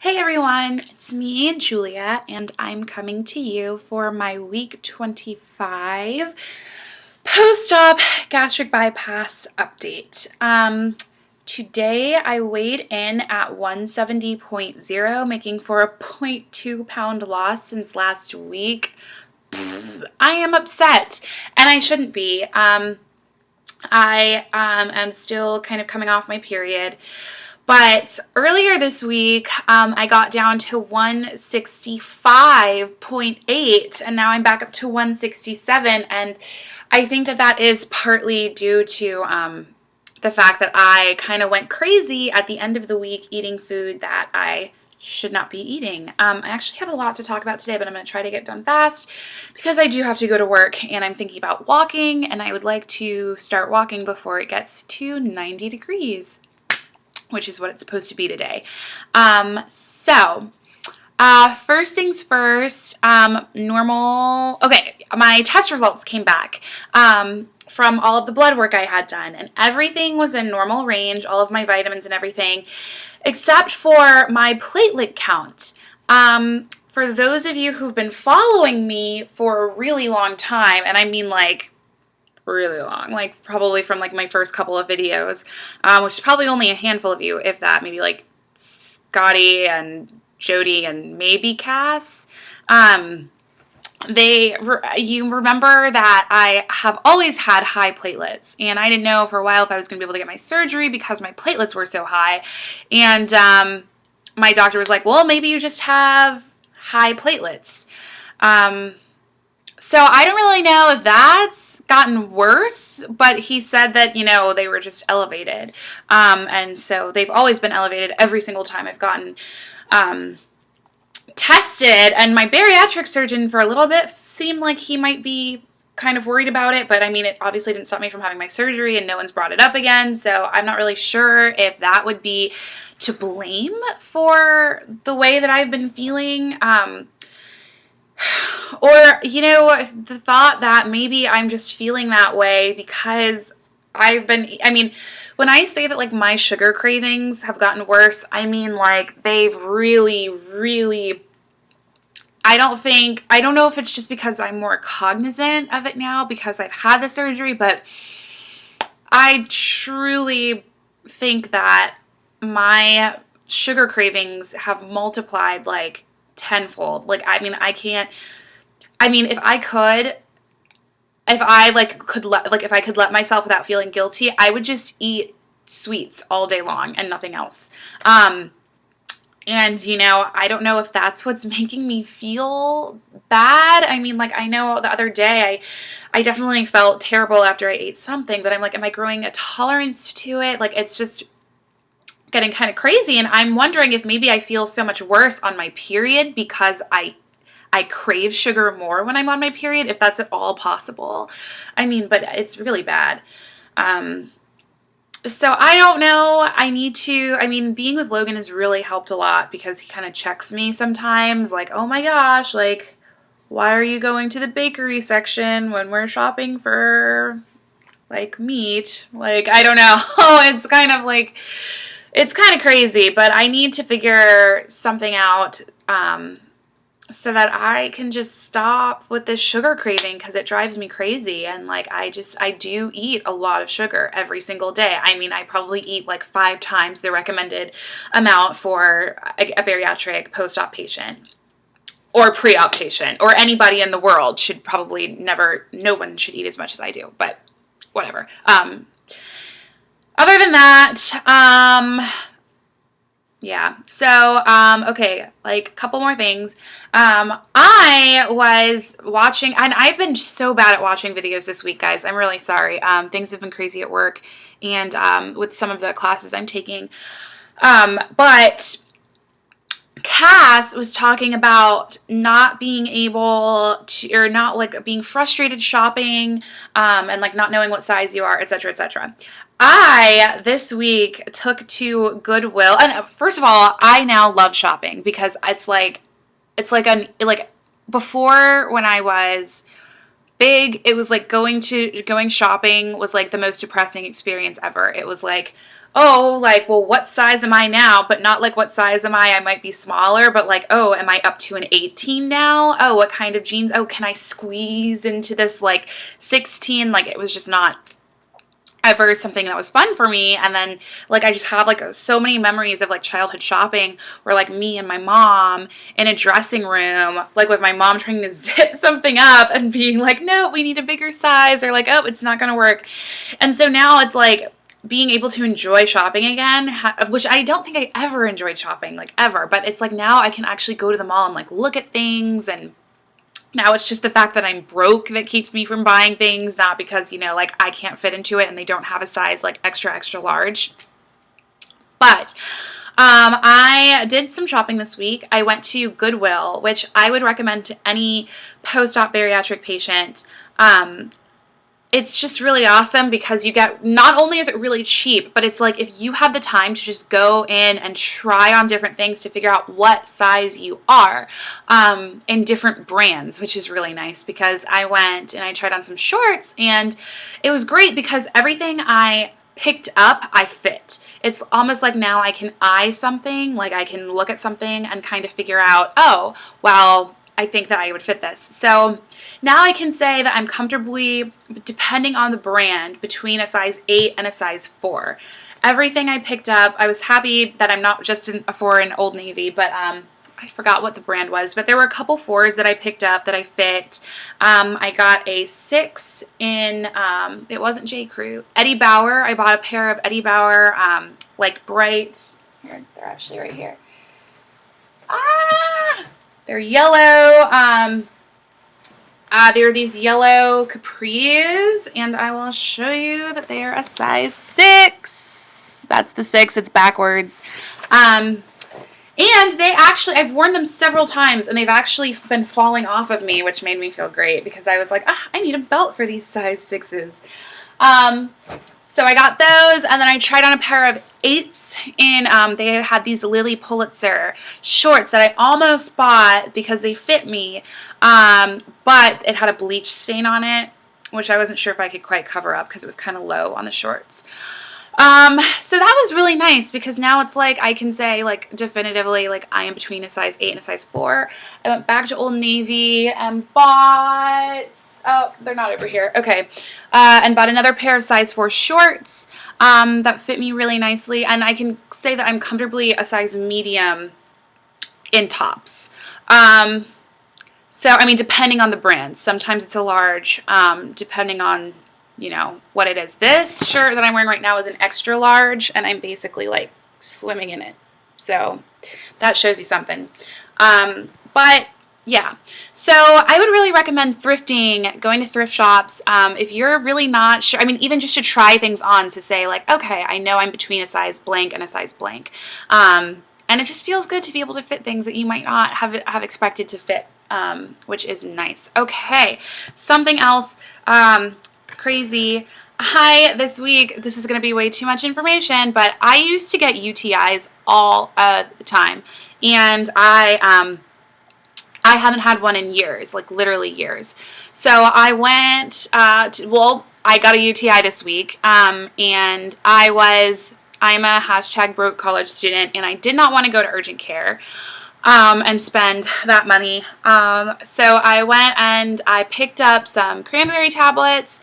Hey everyone, it's me, Julia, and I'm coming to you for my week 25 post-op gastric bypass update. Today I weighed in at 170.0, making for a 0.2 pound loss since last week. I am upset, and I shouldn't be. I am still kind of coming off my period. But earlier this week, I got down to 165.8, and now I'm back up to 167. And I think that is partly due to the fact that I kind of went crazy at the end of the week eating food that I should not be eating. I actually have a lot to talk about today, but I'm going to try to get done fast because I do have to go to work, and I'm thinking about walking, and I would like to start walking before it gets to 90 degrees. Which is what it's supposed to be today. First things first, okay, my test results came back from all of the blood work I had done, and everything was in normal range, all of my vitamins and everything, except for my platelet count. For those of you who've been following me for a really long time, and I mean like really long, like probably from like my first couple of videos, which is probably only a handful of you, if that, maybe like Scotty and Jody and maybe Cass. You remember that I have always had high platelets, and I didn't know for a while if I was going to be able to get my surgery because my platelets were so high, and my doctor was like, well, maybe you just have high platelets. So I don't really know if that's gotten worse, but he said that, you know, they were just elevated. And so they've always been elevated every single time I've gotten tested. And my bariatric surgeon for a little bit seemed like he might be kind of worried about it, but I mean, it obviously didn't stop me from having my surgery, and no one's brought it up again. So I'm not really sure if that would be to blame for the way that I've been feeling. Or, you know, the thought that maybe I'm just feeling that way because when I say that like my sugar cravings have gotten worse, I mean like they've really, I don't know if it's just because I'm more cognizant of it now because I've had the surgery, but I truly think that my sugar cravings have multiplied like tenfold. Like, I mean, if I could let myself without feeling guilty, I would just eat sweets all day long and nothing else. And, you know, I don't know if that's what's making me feel bad. I mean, like, I know the other day I definitely felt terrible after I ate something, but I'm like, am I growing a tolerance to it? Like, it's just getting kind of crazy, and I'm wondering if maybe I feel so much worse on my period because I crave sugar more when I'm on my period, if that's at all possible. I mean, but it's really bad. So I don't know. Being with Logan has really helped a lot because he kind of checks me sometimes, like, oh my gosh, like, why are you going to the bakery section when we're shopping for like meat? Like, I don't know. It's kind of crazy, but I need to figure something out so that I can just stop with this sugar craving because it drives me crazy. And like, I do eat a lot of sugar every single day. I mean, I probably eat like 5 times the recommended amount for a bariatric post-op patient or pre-op patient, or anybody in the world should probably no one should eat as much as I do, but whatever. Other than that, yeah. So, okay, like a couple more things. I was watching, and I've been so bad at watching videos this week, guys. I'm really sorry. Things have been crazy at work and with some of the classes I'm taking. But Cass was talking about not being able to, or not like being frustrated shopping, and like not knowing what size you are, etc., etc. I, this week, took to Goodwill, and first of all, I now love shopping because it's like before when I was big, it was like going shopping was like the most depressing experience ever. It was like, oh, like, well, what size am I now? But not like what size am I? I might be smaller, but like, oh, am I up to an 18 now? Oh, what kind of jeans? Oh, can I squeeze into this like 16? Like, it was just not ever something that was fun for me. And then like I just have like so many memories of like childhood shopping where like me and my mom in a dressing room, like with my mom trying to zip something up and being like, no, we need a bigger size, or like, oh, it's not gonna work. And so now it's like being able to enjoy shopping again, which I don't think I ever enjoyed shopping, like ever, but it's like now I can actually go to the mall and like look at things, and now it's just the fact that I'm broke that keeps me from buying things, not because, you know, like I can't fit into it and they don't have a size like extra, extra large. But I did some shopping this week. I went to Goodwill, which I would recommend to any post-op bariatric patient. It's just really awesome because you get, not only is it really cheap, but it's like if you have the time to just go in and try on different things to figure out what size you are in different brands, which is really nice because I went and I tried on some shorts and it was great because everything I picked up, I fit. It's almost like now I can eye something, like I can look at something and kind of figure out, oh, well, I think that I would fit this. So now I can say that I'm comfortably, depending on the brand, between a size 8 and a size 4. Everything I picked up, I was happy that I'm not just a 4 in Old Navy, but I forgot what the brand was, but there were a couple 4s that I picked up that I fit. I got a 6 in, it wasn't J. Crew, Eddie Bauer. I bought a pair of Eddie Bauer, like bright, here, they're actually right here. They're yellow. They're these yellow capris, and I will show you that they are a size 6. That's the 6. It's backwards. And they actually, I've worn them several times, and they've actually been falling off of me, which made me feel great because I was like, I need a belt for these size 6s. So I got those, and then I tried on a pair of 8s in, they had these Lily Pulitzer shorts that I almost bought because they fit me, but it had a bleach stain on it, which I wasn't sure if I could quite cover up because it was kind of low on the shorts. So that was really nice because now it's like I can say like definitively like I am between a size 8 and a size 4. I went back to Old Navy and bought, oh, they're not over here. Okay. And bought another pair of size 4 shorts that fit me really nicely. And I can say that I'm comfortably a size medium in tops. So, I mean, depending on the brand. Sometimes it's a large, depending on, you know, what it is. This shirt that I'm wearing right now is an extra large, and I'm basically, like, swimming in it. So, that shows you something. But yeah, so I would really recommend thrifting, going to thrift shops. If you're really not sure, I mean, even just to try things on to say like, okay, I know I'm between a size blank and a size blank. And it just feels good to be able to fit things that you might not have expected to fit, which is nice. Okay, something else crazy. This week, this is going to be way too much information, but I used to get UTIs all the time. And I haven't had one in years, like literally years. So I went I got a UTI this week, and I'm a hashtag broke college student, and I did not want to go to urgent care and spend that money. So I went and I picked up some cranberry tablets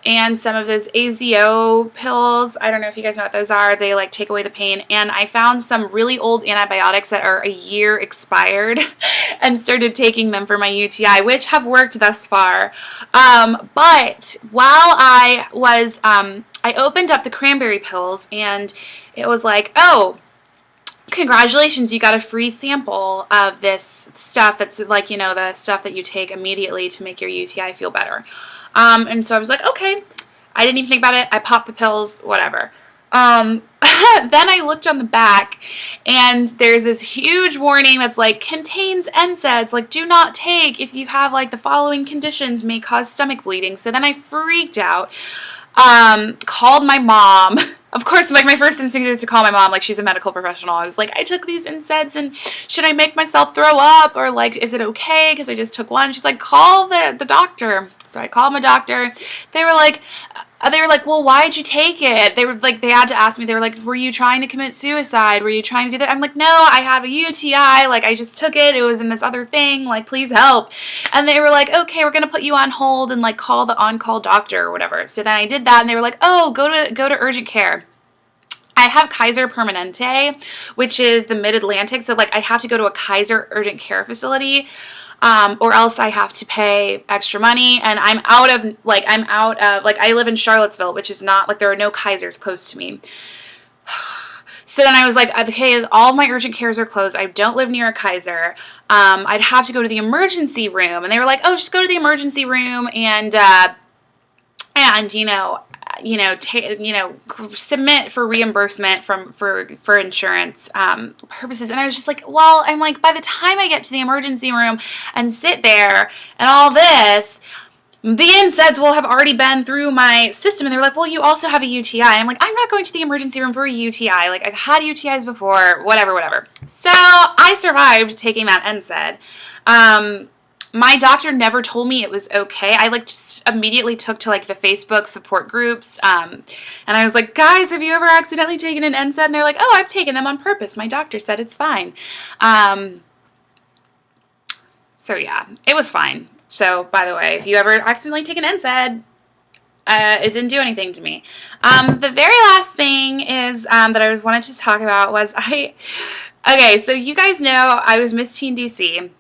and some of those AZO pills. I don't know if you guys know what those are. They like take away the pain. And I found some really old antibiotics that are a year expired and started taking them for my UTI, which have worked thus far. But while I was, I opened up the cranberry pills and it was like, oh, congratulations, you got a free sample of this stuff that's like, you know, the stuff that you take immediately to make your UTI feel better. And so I was like, okay, I didn't even think about it. I popped the pills, whatever. Then I looked on the back and there's this huge warning that's like, contains NSAIDs, like do not take if you have like the following conditions may cause stomach bleeding. So then I freaked out, called my mom. Of course, like my first instinct is to call my mom, like she's a medical professional. I was like, I took these NSAIDs and should I make myself throw up or like, is it okay? Because I just took one. She's like, call the doctor. So I called my doctor. They were like, They were like, well, why'd you take it? They were like, they had to ask me, they were like, were you trying to commit suicide? Were you trying to do that? I'm like, no, I have a UTI. Like, I just took it. It was in this other thing. Like, please help. And they were like, okay, we're going to put you on hold and like call the on-call doctor or whatever. So then I did that and they were like, oh, go to urgent care. I have Kaiser Permanente, which is the Mid-Atlantic. So like I have to go to a Kaiser urgent care facility. Or else I have to pay extra money, and I'm out of, I live in Charlottesville, which is not, like, there are no Kaisers close to me. So then I was like, okay, all of my urgent cares are closed. I don't live near a Kaiser. I'd have to go to the emergency room, and they were like, oh, just go to the emergency room and submit for reimbursement for insurance purposes. And I was just like, well, I'm like, by the time I get to the emergency room and sit there and all this, the NSAIDs will have already been through my system. And they were like, well, you also have a UTI. I'm like, I'm not going to the emergency room for a UTI. Like, I've had UTIs before, whatever. So I survived taking that NSAID. My doctor never told me it was okay. I like just immediately took to like the Facebook support groups. And I was like, guys, have you ever accidentally taken an NSAID? And they're like, oh, I've taken them on purpose. My doctor said it's fine. So yeah, it was fine. So by the way, if you ever accidentally take an NSAID, it didn't do anything to me. The very last thing is that I wanted to talk about was okay, so you guys know I was Miss Teen DC.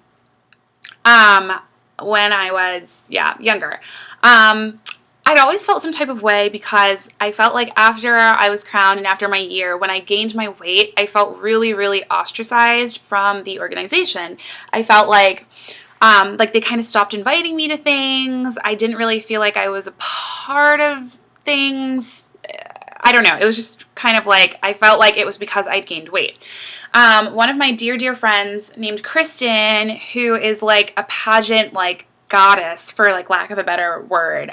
When I was, younger. I'd always felt some type of way because I felt like after I was crowned and after my year, when I gained my weight, I felt really, really ostracized from the organization. I felt like they kind of stopped inviting me to things. I didn't really feel like I was a part of things. I don't know. It was just kind of like, I felt like it was because I'd gained weight. One of my dear friends named Kristen, who is like a pageant like goddess, for like lack of a better word.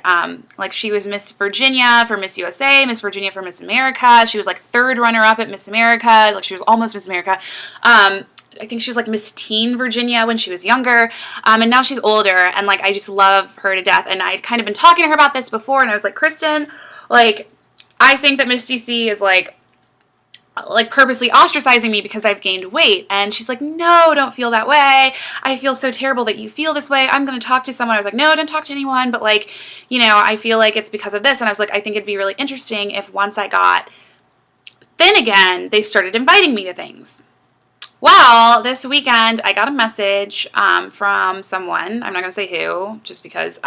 Like she was Miss Virginia for Miss USA, Miss Virginia for Miss America. She was like third runner-up at Miss America. Like she was almost Miss America. I think she was like Miss Teen Virginia when she was younger. And now she's older, and like I just love her to death. And I'd kind of been talking to her about this before, and I was like, Kristen, like I think that Miss DC is like purposely ostracizing me because I've gained weight. And she's like, no, don't feel that way. I feel so terrible that you feel this way. I'm going to talk to someone. I was like, no, don't talk to anyone. But like, I feel like it's because of this. And I was like, I think it'd be really interesting if once I got thin again, they started inviting me to things. Well, this weekend I got a message from someone, I'm not going to say who, just because,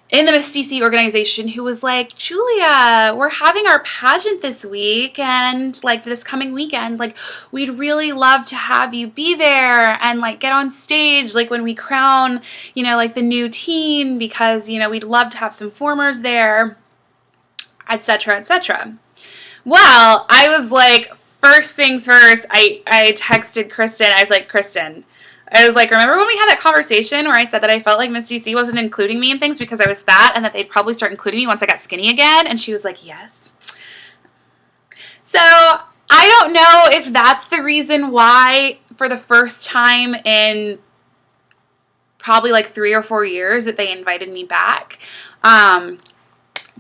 in the Miss DC organization, who was like, Julia, we're having our pageant this week and like this coming weekend, like we'd really love to have you be there and like get on stage like when we crown, like the new teen, because, we'd love to have some formers there, etc., etc. Well, I was like, first things first, I texted Kristen. I was like, Kristen, remember when we had that conversation where I said that I felt like Miss DC wasn't including me in things because I was fat and that they'd probably start including me once I got skinny again? And she was like, yes. So I don't know if that's the reason why for the first time in probably like 3 or 4 years that they invited me back.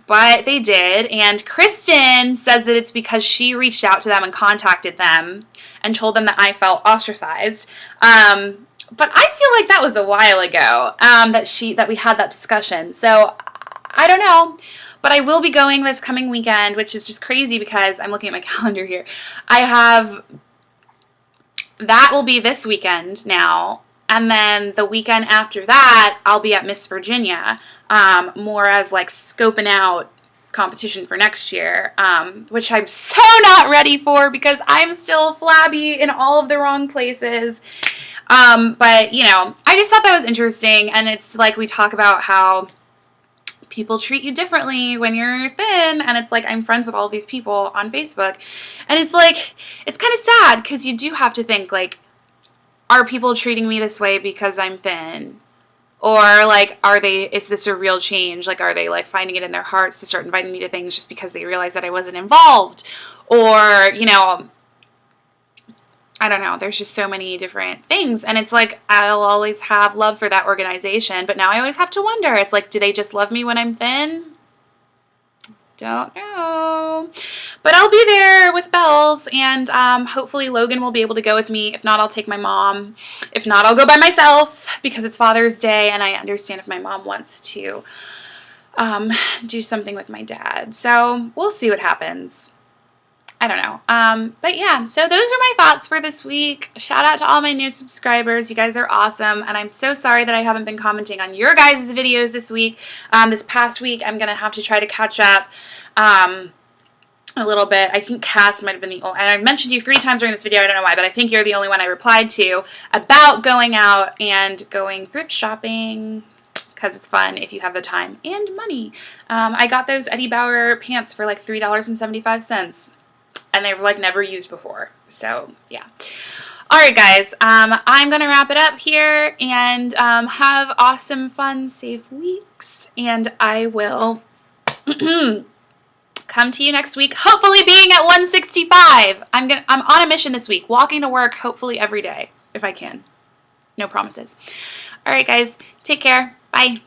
But they did, and Kristen says that it's because she reached out to them and contacted them and told them that I felt ostracized. But I feel like that was a while ago that we had that discussion. So I don't know, but I will be going this coming weekend, which is just crazy because I'm looking at my calendar here. That will be this weekend now. And then the weekend after that, I'll be at Miss Virginia, more as like scoping out competition for next year, which I'm so not ready for because I'm still flabby in all of the wrong places. But, I just thought that was interesting. And it's like we talk about how people treat you differently when you're thin. And it's like I'm friends with all these people on Facebook. And it's like, it's kind of sad because you do have to think like, are people treating me this way because I'm thin? Or like, is this a real change? Like, are they like finding it in their hearts to start inviting me to things just because they realize that I wasn't involved? Or, I don't know. There's just so many different things. And it's like, I'll always have love for that organization. But now I always have to wonder, it's like, do they just love me when I'm thin? Don't know. But I'll be there with bells, and hopefully Logan will be able to go with me. If not, I'll take my mom. If not, I'll go by myself because it's Father's Day, and I understand if my mom wants to do something with my dad. So we'll see what happens. I don't know. But yeah, so those are my thoughts for this week. Shout out to all my new subscribers. You guys are awesome. And I'm so sorry that I haven't been commenting on your guys' videos this week. This past week, I'm going to have to try to catch up a little bit. I think Cass might have been the only, and I mentioned you 3 times during this video. I don't know why, but I think you're the only one I replied to about going out and going thrift shopping, because it's fun if you have the time and money. I got those Eddie Bauer pants for like $3.75. And they were like never used before. So yeah. Alright guys, I'm going to wrap it up here and have awesome, fun, safe weeks. And I will come to you next week, hopefully being at 165. I'm on a mission this week, walking to work hopefully every day, if I can. No promises. Alright guys, take care. Bye.